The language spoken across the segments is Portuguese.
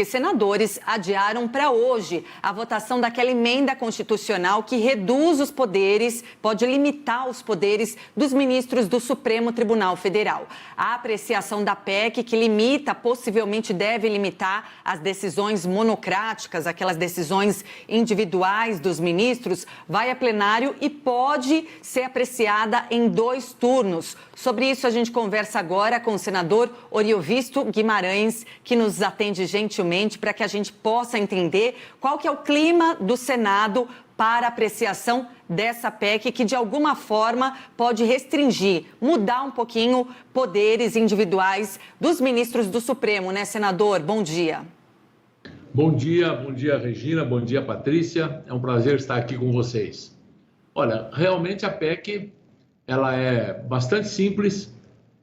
porque senadores adiaram para hoje a votação daquela emenda constitucional que reduz os poderes, pode limitar os poderes dos ministros do Supremo Tribunal Federal. A apreciação da PEC, que limita, possivelmente deve limitar as decisões monocráticas, aquelas decisões individuais dos ministros, vai a plenário e pode ser apreciada em 2 turnos. Sobre isso, a gente conversa agora com o senador Oriovisto Guimarães, que nos atende gentilmente para que a gente possa entender qual que é o clima do Senado para apreciação dessa PEC, que de alguma forma pode restringir, mudar um pouquinho poderes individuais dos ministros do Supremo, né, senador? Bom dia. Bom dia, Regina, bom dia, Patrícia. É um prazer estar aqui com vocês. Olha, realmente a PEC, ela é bastante simples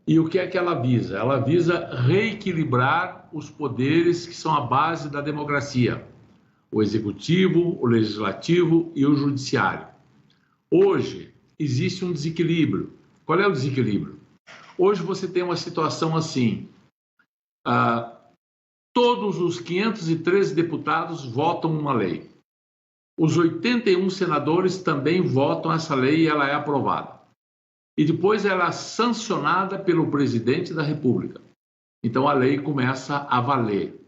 e o que é que ela visa? Ela visa reequilibrar os poderes que são a base da democracia, o executivo, o legislativo e o judiciário. Hoje existe um desequilíbrio. Qual é o desequilíbrio? Hoje você tem uma situação assim, todos os 513 deputados votam uma lei. Os 81 senadores também votam essa lei e ela é aprovada. E depois ela é sancionada pelo presidente da República. Então a lei começa a valer.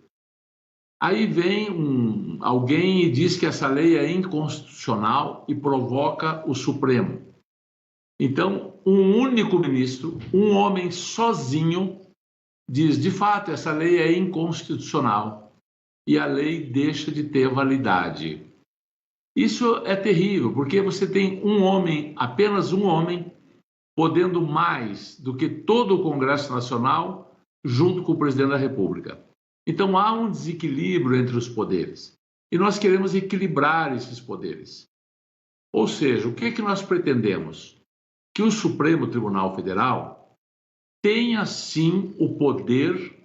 Aí vem alguém e diz que essa lei é inconstitucional e provoca o Supremo. Então, um único ministro, um homem sozinho, diz, de fato, essa lei é inconstitucional e a lei deixa de ter validade. Isso é terrível, porque você tem um homem, apenas um homem, podendo mais do que todo o Congresso Nacional, junto com o presidente da República. Então, há um desequilíbrio entre os poderes. E nós queremos equilibrar esses poderes. Ou seja, o que é que nós pretendemos? Que o Supremo Tribunal Federal tenha, sim, o poder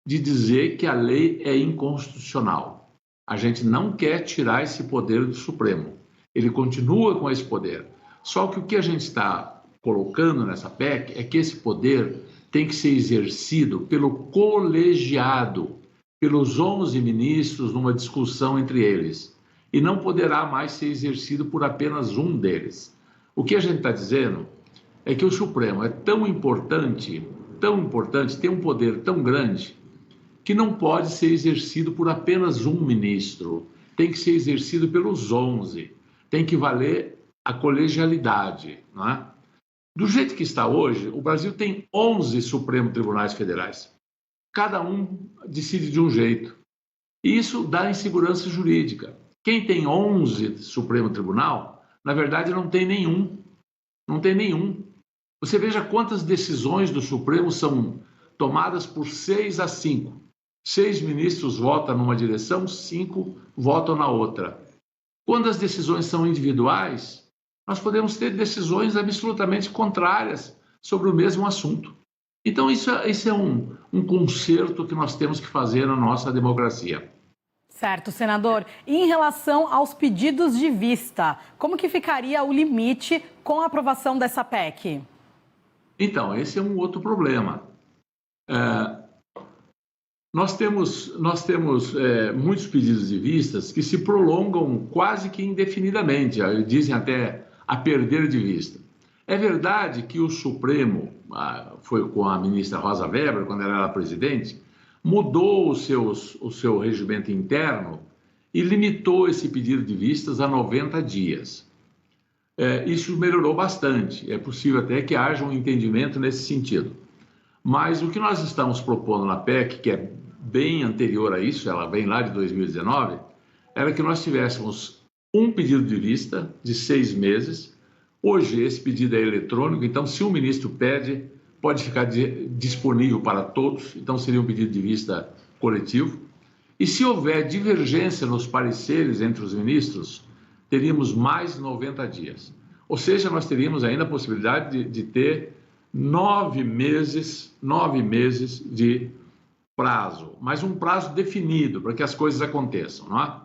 de dizer que a lei é inconstitucional. A gente não quer tirar esse poder do Supremo. Ele continua com esse poder. Só que o que a gente está colocando nessa PEC é que esse poder tem que ser exercido pelo colegiado, pelos 11 ministros numa discussão entre eles, e não poderá mais ser exercido por apenas um deles. O que a gente está dizendo é que o Supremo é tão importante, tem um poder tão grande, que não pode ser exercido por apenas um ministro, tem que ser exercido pelos 11, tem que valer a colegialidade, não é? Do jeito que está hoje, o Brasil tem 11 Supremos Tribunais Federais. Cada um decide de um jeito. E isso dá insegurança jurídica. Quem tem 11 Supremo Tribunal, na verdade, não tem nenhum. Não tem nenhum. Você veja quantas decisões do Supremo são tomadas por 6-5. 6 ministros votam numa direção, 5 votam na outra. Quando as decisões são individuais, nós podemos ter decisões absolutamente contrárias sobre o mesmo assunto. Então, isso é um conserto que nós temos que fazer na nossa democracia. Certo, senador. E em relação aos pedidos de vista, como que ficaria o limite com a aprovação dessa PEC? Então, esse é um outro problema. Nós temos muitos pedidos de vistas que se prolongam quase que indefinidamente, dizem até a perder de vista. É verdade que o Supremo, foi com a ministra Rosa Weber, quando ela era presidente, mudou o seu regimento interno e limitou esse pedido de vistas a 90 dias. Isso melhorou bastante, é possível até que haja um entendimento nesse sentido. Mas o que nós estamos propondo na PEC, que é bem anterior a isso, ela vem lá de 2019, era que nós tivéssemos um pedido de vista de 6 meses. Hoje esse pedido é eletrônico, então se o ministro pede, pode ficar disponível para todos, então seria um pedido de vista coletivo. E se houver divergência nos pareceres entre os ministros, teríamos mais 90 dias. Ou seja, nós teríamos ainda a possibilidade de ter 9 meses de prazo, mas um prazo definido para que as coisas aconteçam, não é?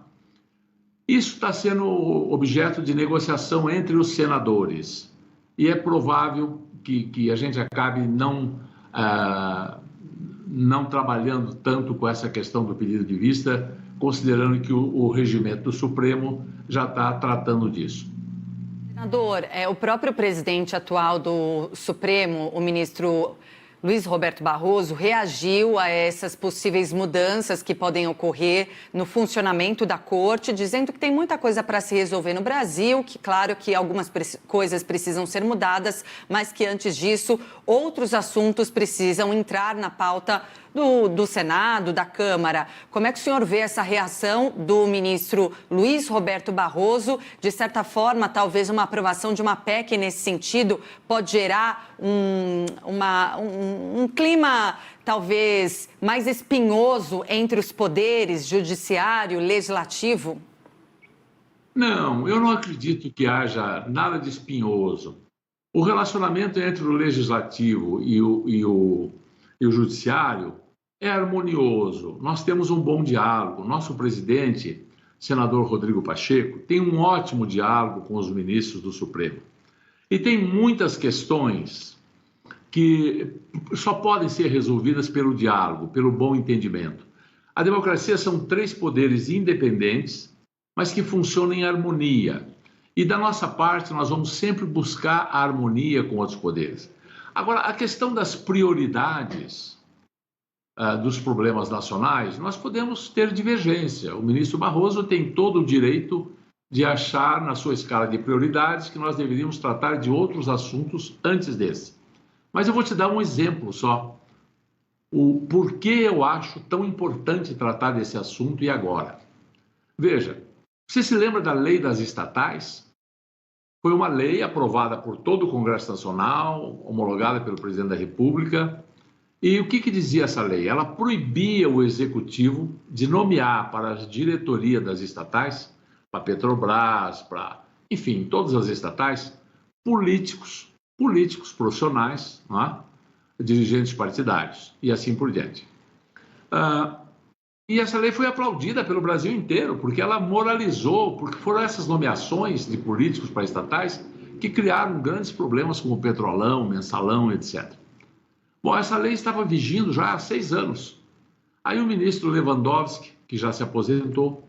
Isso está sendo objeto de negociação entre os senadores e é provável que a gente acabe não trabalhando tanto com essa questão do pedido de vista, considerando que o regimento do Supremo já está tratando disso. Senador, o próprio presidente atual do Supremo, o ministro Luiz Roberto Barroso, reagiu a essas possíveis mudanças que podem ocorrer no funcionamento da corte, dizendo que tem muita coisa para se resolver no Brasil, que claro que algumas coisas precisam ser mudadas, mas que antes disso outros assuntos precisam entrar na pauta do Senado, da Câmara. Como é que o senhor vê essa reação do ministro Luiz Roberto Barroso? De certa forma, talvez uma aprovação de uma PEC nesse sentido pode gerar um clima talvez mais espinhoso entre os poderes, judiciário, legislativo? Não, eu não acredito que haja nada de espinhoso. O relacionamento entre o legislativo e o judiciário é harmonioso. Nós temos um bom diálogo. Nosso presidente, senador Rodrigo Pacheco, tem um ótimo diálogo com os ministros do Supremo. E tem muitas questões que só podem ser resolvidas pelo diálogo, pelo bom entendimento. A democracia são 3 poderes independentes, mas que funcionam em harmonia. E da nossa parte, nós vamos sempre buscar a harmonia com outros poderes. Agora, a questão das prioridades dos problemas nacionais, nós podemos ter divergência. O ministro Barroso tem todo o direito de achar, na sua escala de prioridades, que nós deveríamos tratar de outros assuntos antes desse. Mas eu vou te dar um exemplo só. O porquê eu acho tão importante tratar desse assunto e agora. Veja, você se lembra da lei das estatais? Foi uma lei aprovada por todo o Congresso Nacional, homologada pelo presidente da República. E o que dizia essa lei? Ela proibia o executivo de nomear para a diretoria das estatais, para a Petrobras, para, enfim, todas as estatais, políticos profissionais, não é? Dirigentes partidários e assim por diante. E essa lei foi aplaudida pelo Brasil inteiro, porque ela moralizou, porque foram essas nomeações de políticos para estatais que criaram grandes problemas como o Petrolão, Mensalão, etc. Bom, essa lei estava vigindo já há 6 anos. Aí o ministro Lewandowski, que já se aposentou,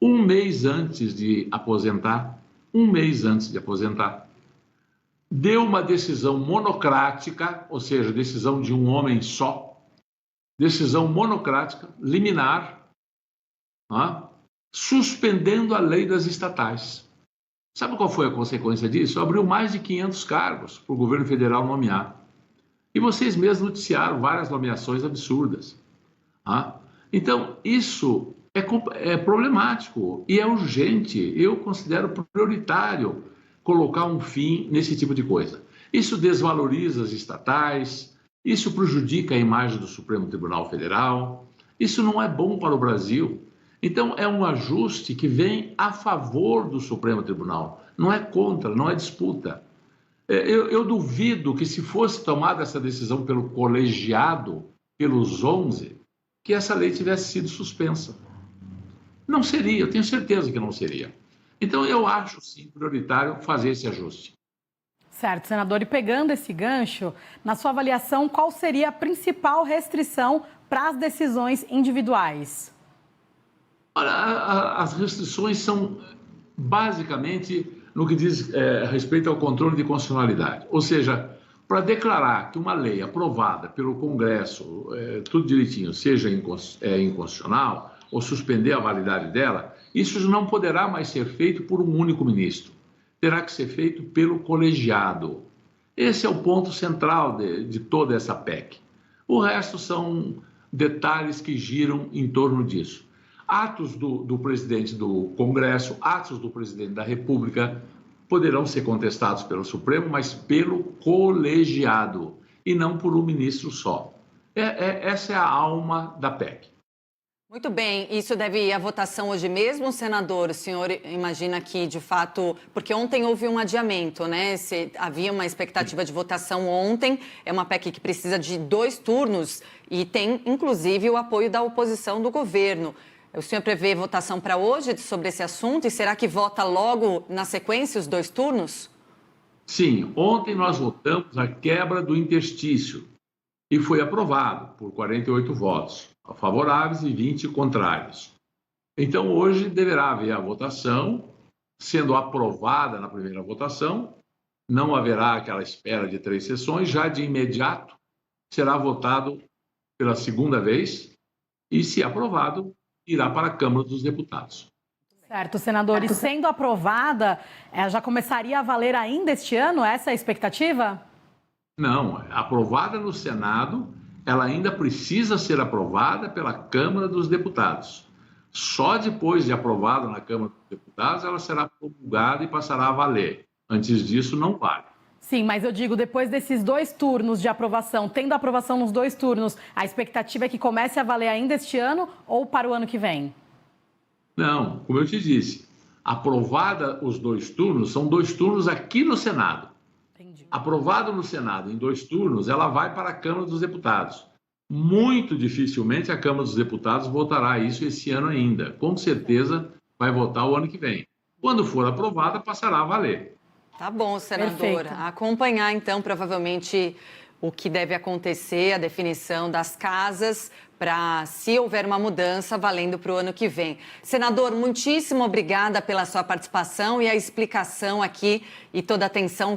um mês antes de aposentar, deu uma decisão monocrática, ou seja, decisão de um homem só, decisão monocrática, liminar, suspendendo a lei das estatais. Sabe qual foi a consequência disso? Abriu mais de 500 cargos para o governo federal nomear. E vocês mesmos noticiaram várias nomeações absurdas. Então, isso é problemático e é urgente. Eu considero prioritário colocar um fim nesse tipo de coisa. Isso desvaloriza as estatais, isso prejudica a imagem do Supremo Tribunal Federal, isso não é bom para o Brasil. Então, é um ajuste que vem a favor do Supremo Tribunal, não é contra, não é disputa. Eu duvido que, se fosse tomada essa decisão pelo colegiado, pelos 11, que essa lei tivesse sido suspensa. Não seria, eu tenho certeza que não seria. Então, eu acho, sim, prioritário fazer esse ajuste. Certo, senador. E pegando esse gancho, na sua avaliação, qual seria a principal restrição para as decisões individuais? Olha, as restrições são basicamente no que diz respeito ao controle de constitucionalidade. Ou seja, para declarar que uma lei aprovada pelo Congresso, tudo direitinho, seja inconstitucional ou suspender a validade dela, isso não poderá mais ser feito por um único ministro. Terá que ser feito pelo colegiado. Esse é o ponto central de toda essa PEC. O resto são detalhes que giram em torno disso. Atos do presidente do Congresso, atos do presidente da República poderão ser contestados pelo Supremo, mas pelo colegiado e não por um ministro só. Essa é a alma da PEC. Muito bem, isso deve ir à votação hoje mesmo, senador? O senhor imagina que, de fato, porque ontem houve um adiamento, né? Havia uma expectativa de votação ontem, é uma PEC que precisa de 2 turnos e tem, inclusive, o apoio da oposição do governo. O senhor prevê votação para hoje sobre esse assunto e será que vota logo na sequência os 2 turnos? Sim, ontem nós votamos a quebra do interstício e foi aprovado por 48 votos favoráveis e 20 contrários. Então, hoje deverá haver a votação, sendo aprovada na primeira votação, não haverá aquela espera de 3 sessões, já de imediato será votado pela segunda vez e, se aprovado, irá para a Câmara dos Deputados. Certo, senador. E sendo aprovada, já começaria a valer ainda este ano? Essa é a expectativa? Não, aprovada no Senado, ela ainda precisa ser aprovada pela Câmara dos Deputados. Só depois de aprovada na Câmara dos Deputados, ela será promulgada e passará a valer. Antes disso, não vale. Sim, mas eu digo, depois desses 2 turnos de aprovação, tendo aprovação nos 2 turnos, a expectativa é que comece a valer ainda este ano ou para o ano que vem? Não, como eu te disse, aprovada os 2 turnos, são 2 turnos aqui no Senado. Entendi. Aprovado no Senado em 2 turnos, ela vai para a Câmara dos Deputados. Muito dificilmente a Câmara dos Deputados votará isso esse ano ainda. Com certeza vai votar o ano que vem. Quando for aprovada, passará a valer. Tá bom, senadora. Perfeito. Acompanhar, então, provavelmente o que deve acontecer, a definição das casas, para, se houver uma mudança, valendo para o ano que vem. Senador, muitíssimo obrigada pela sua participação e a explicação aqui e toda a atenção